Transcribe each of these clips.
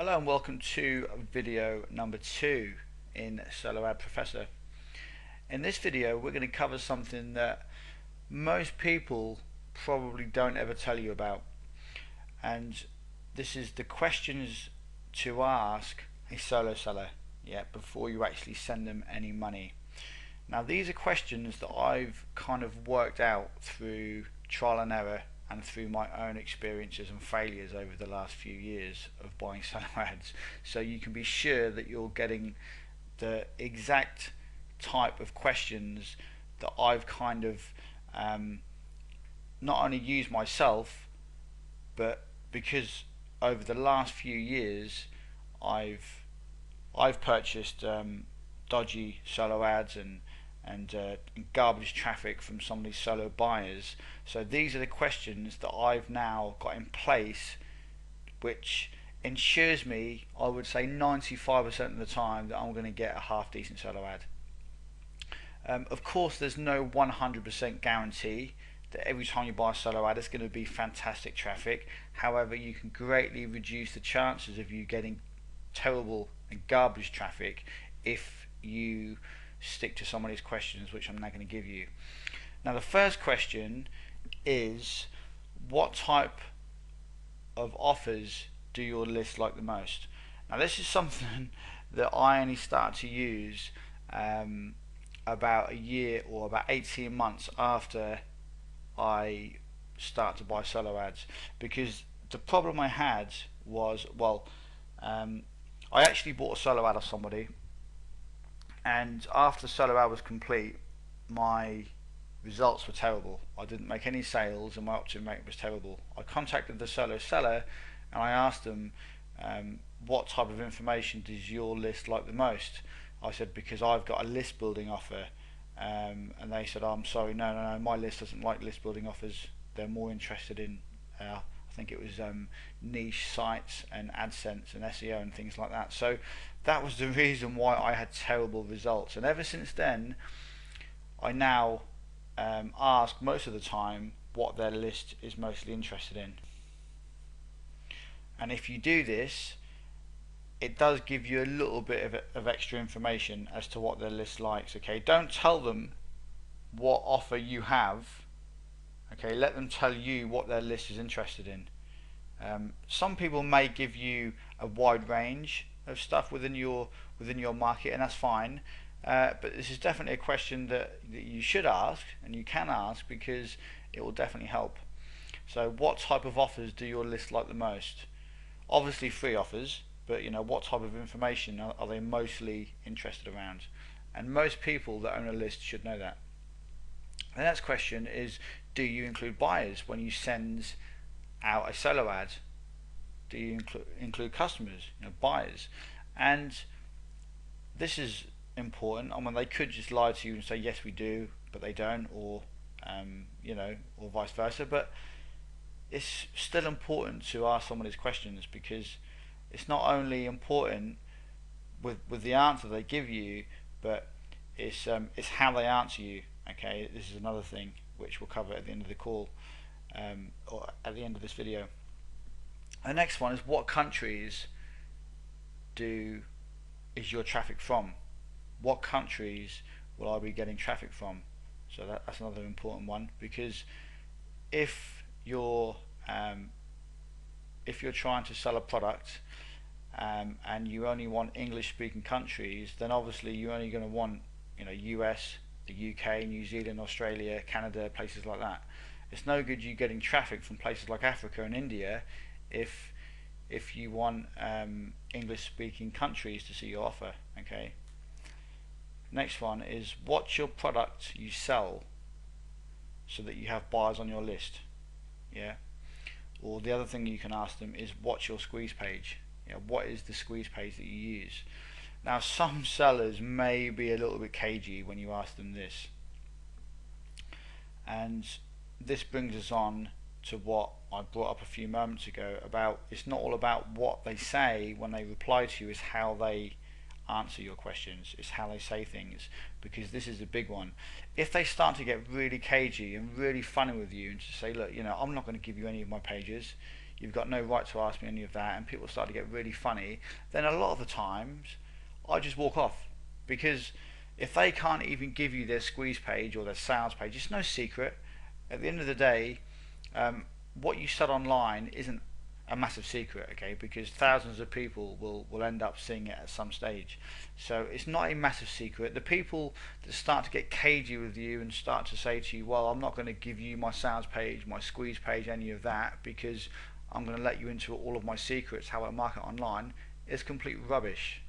Hello and welcome to video number 2 in Solo Ad Professor. In this video we're going to cover something that most people probably don't ever tell you about, and this is the questions to ask a solo seller before you actually send them any money. Now these are questions that I've kind of worked out through trial and error and through my own experiences and failures over the last few years of buying solo ads, so you can be sure that you're getting the exact type of questions that I've kind of not only used myself, but because over the last few years I've purchased dodgy solo ads and garbage traffic from some of these solo buyers. So these are the questions that I've now got in place, which ensures me, I would say 95% of the time, that I'm going to get a half decent solo ad. Of course there's no 100% guarantee that every time you buy a solo ad it's going to be fantastic traffic. However, you can greatly reduce the chances of you getting terrible and garbage traffic if you stick to some of these questions, which I'm now going to give you. Now the first question is, what type of offers do your list like the most? Now this is something that I only started to use about a year or about 18 months after I started to buy solo ads, because the problem I had was, I actually bought a solo ad of somebody, and after the solo ad was complete, my results were terrible. I didn't make any sales and my opt-in rate was terrible. I contacted the solo seller and I asked them, what type of information does your list like the most? I said, because I've got a list building offer, and they said, oh, I'm sorry, no, my list doesn't like list building offers. They're more interested in I think it was niche sites and AdSense and SEO and things like that. So that was the reason why I had terrible results, and ever since then I now ask most of the time what their list is mostly interested in. And if you do this, it does give you a little bit of extra information as to what their list likes. Okay, don't tell them what offer you have. Okay, let them tell you what their list is interested in. Some people may give you a wide range of stuff within your market, and that's fine. But this is definitely a question that you should ask and you can ask, because it will definitely help. So what type of offers do your list like the most? Obviously free offers, but what type of information are they mostly interested around? And most people that own a list should know that. The next question is, do you include buyers when you send out a solo ad? Do you include customers, buyers? And this is important. I mean, they could just lie to you and say yes we do, but they don't, or or vice versa. But it's still important to ask some of these questions, because it's not only important with the answer they give you, but it's how they answer you. Okay, this is another thing which we'll cover at the end of the call, or at the end of this video. The next one is, what countries is your traffic from? What countries will I be getting traffic from? So that's another important one, because if you're trying to sell a product and you only want English speaking countries, then obviously you're only going to want US, the UK, New Zealand, Australia, Canada, places like that. It's no good you getting traffic from places like Africa and India if you want English speaking countries to see your offer. Okay. Next one is, what's your product you sell so that you have buyers on your list? Yeah. Or the other thing you can ask them is, what's your squeeze page? What is the squeeze page that you use? Now some sellers may be a little bit cagey when you ask them this, and this brings us on to what I brought up a few moments ago about, it's not all about what they say when they reply to you, it's how they answer your questions, it's how they say things, because this is a big one. If they start to get really cagey and really funny with you and to say, look, I'm not going to give you any of my pages, You've got no right to ask me any of that, and people start to get really funny, then a lot of the times I just walk off. Because if they can't even give you their squeeze page or their sales page, it's no secret. At the end of the day, what you sell online isn't a massive secret, okay? Because thousands of people will end up seeing it at some stage. So it's not a massive secret. The people that start to get cagey with you and start to say to you, well, I'm not going to give you my sales page, my squeeze page, any of that, because I'm going to let you into all of my secrets, how I market online, is complete rubbish.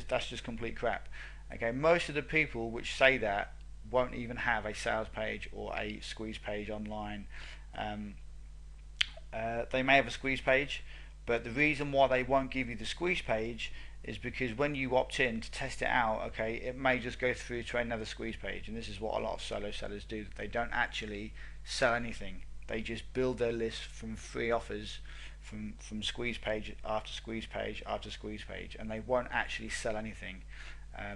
That's just complete crap. Okay, most of the people which say that won't even have a sales page or a squeeze page online. They may have a squeeze page, but the reason why they won't give you the squeeze page is because when you opt in to test it out, okay, it may just go through to another squeeze page, and this is what a lot of solo sellers do. They don't actually sell anything. They just build their list from free offers, from squeeze page after squeeze page after squeeze page, and they won't actually sell anything.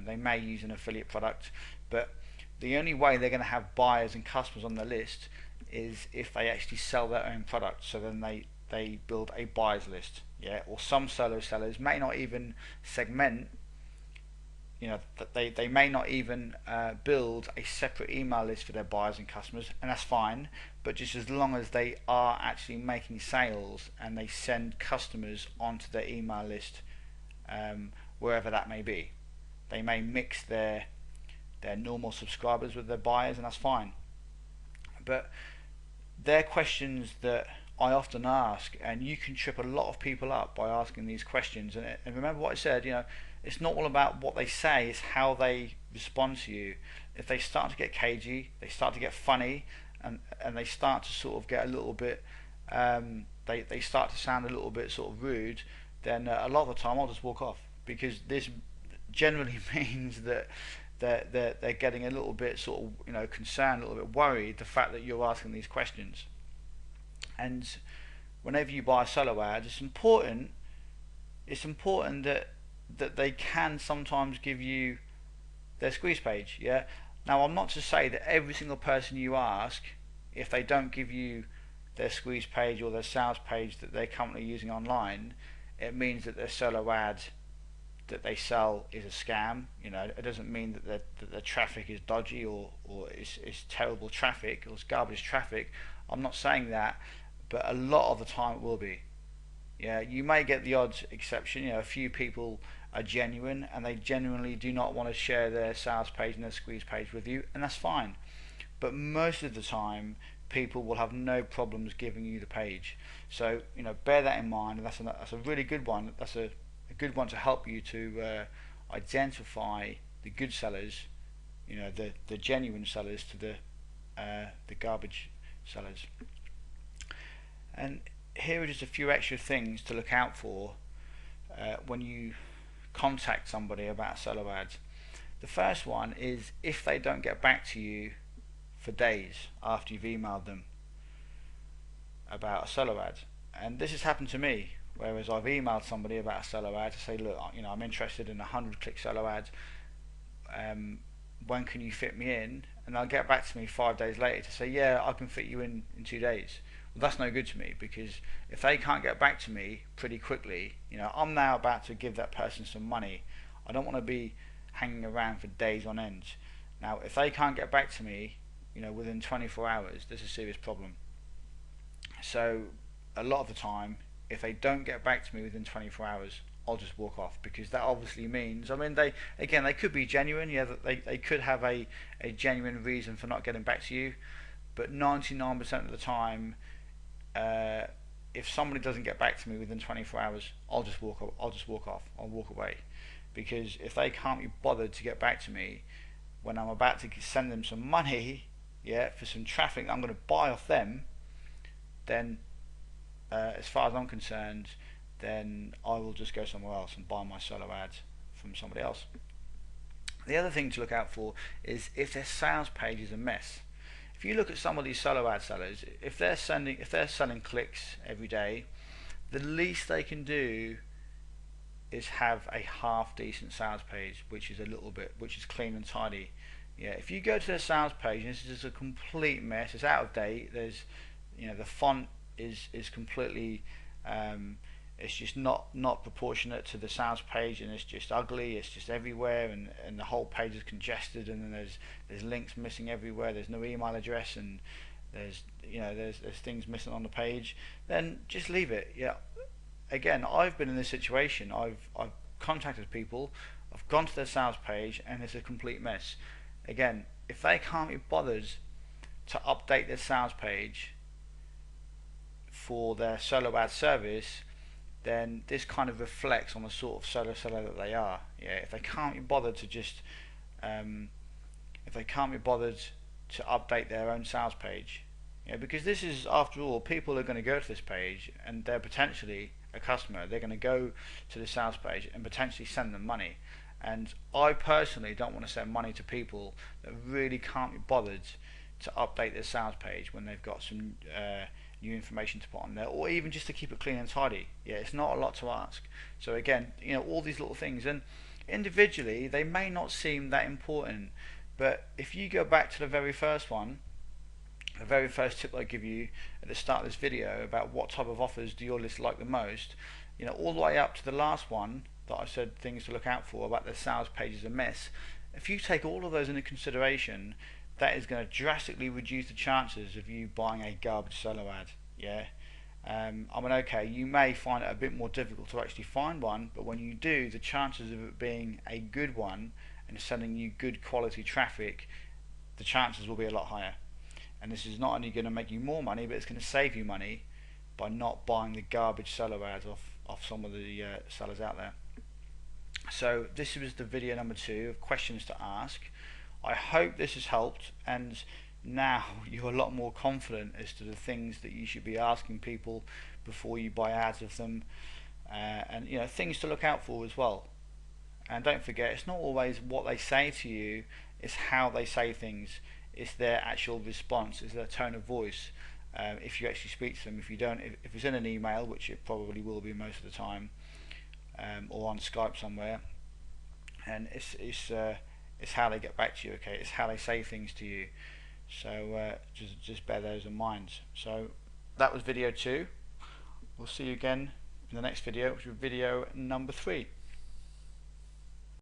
They may use an affiliate product, but the only way they're going to have buyers and customers on their list is if they actually sell their own product. So then they build a buyers list, yeah. Or some solo sellers may not even segment, that they may not even build a separate email list for their buyers and customers, and that's fine. But just as long as they are actually making sales and they send customers onto their email list, wherever that may be, they may mix their normal subscribers with their buyers, and that's fine. But they're questions that I often ask, and you can trip a lot of people up by asking these questions. And remember what I said, it's not all about what they say, it's how they respond to you. If they start to get cagey, they start to get funny, and they start to sort of get a little bit, they start to sound a little bit sort of rude, then a lot of the time I'll just walk off, because this generally means that they're getting a little bit sort of concerned, a little bit worried, the fact that you're asking these questions. And whenever you buy solo ads, it's important that they can sometimes give you their squeeze page, yeah. Now, I'm not to say that every single person you ask, if they don't give you their squeeze page or their sales page that they're currently using online, it means that their solo ad that they sell is a scam. It doesn't mean that the traffic is dodgy or it's terrible traffic or it's garbage traffic. I'm not saying that, but a lot of the time it will be. Yeah, you may get the odd exception. A few people are genuine and they genuinely do not want to share their sales page and their squeeze page with you, and that's fine. But most of the time, people will have no problems giving you the page. So bear that in mind, and that's a really good one. That's a good one to help you to identify the good sellers, the genuine sellers, to the garbage sellers. And here are just a few extra things to look out for when you contact somebody about solo ads. The first one is if they don't get back to you for days after you've emailed them about a solo ad. And this has happened to me, whereas I've emailed somebody about a solo ad to say, look, I'm interested in a 100-click solo ad. When can you fit me in? And they'll get back to me 5 days later to say, yeah, I can fit you in 2 days. Well, that's no good to me, because if they can't get back to me pretty quickly, I'm now about to give that person some money. I don't want to be hanging around for days on end. Now, if they can't get back to me, within 24 hours, there's a serious problem. So, a lot of the time, if they don't get back to me within 24 hours, I'll just walk off, because that obviously means, they could be genuine, they could have a genuine reason for not getting back to you, but 99% of the time, if somebody doesn't get back to me within 24 hours, I'll just walk off, I'll walk away, because if they can't be bothered to get back to me when I'm about to send them some money, for some traffic that I'm going to buy off them, then as far as I'm concerned, then I will just go somewhere else and buy my solo ads from somebody else. The other thing to look out for is if their sales page is a mess. If you look at some of these solo ad sellers, if they're selling clicks every day, the least they can do is have a half decent sales page, which is clean and tidy. Yeah, if you go to their sales page and it's just a complete mess, it's out of date. There's, the font is completely it's just not proportionate to the sales page, and it's just ugly. It's just everywhere, and the whole page is congested, and then there's links missing everywhere. There's no email address, and there's things missing on the page. Then just leave it. Yeah. Again, I've been in this situation. I've contacted people. I've gone to their sales page, and it's a complete mess. Again, if they can't be bothered to update their sales page for their solo ad service, then this kind of reflects on the sort of solo seller that they are. Yeah, if they can't be bothered to just if they can't be bothered to update their own sales page, yeah, because this is, after all, people are going to go to this page and they're potentially a customer. They're going to go to the sales page and potentially send them money. And I personally don't want to send money to people that really can't be bothered to update their sales page when they've got some new information to put on there, or even just to keep it clean and tidy. Yeah, it's not a lot to ask. So again, all these little things, and individually they may not seem that important, but if you go back to the very first one, the very first tip I give you at the start of this video about what type of offers do your list like the most, all the way up to the last one that I said things to look out for about the sales page is a mess. If you take all of those into consideration, that is going to drastically reduce the chances of you buying a garbage solo ad. Yeah. Okay, you may find it a bit more difficult to actually find one, but when you do, the chances of it being a good one and sending you good quality traffic, the chances will be a lot higher. And this is not only going to make you more money, but it's going to save you money by not buying the garbage solo ads off some of the sellers out there. So this was the video number 2 of questions to ask. I hope this has helped, and now you're a lot more confident as to the things that you should be asking people before you buy ads of them, and things to look out for as well. And don't forget, it's not always what they say to you, it's how they say things. It's their actual response, it's their tone of voice. If you actually speak to them. If you don't, if it's in an email, which it probably will be most of the time, or on Skype somewhere, and it's how they get back to you. Okay, it's how they say things to you. So just bear those in mind. So that was video 2. We'll see you again in the next video, which is video number 3.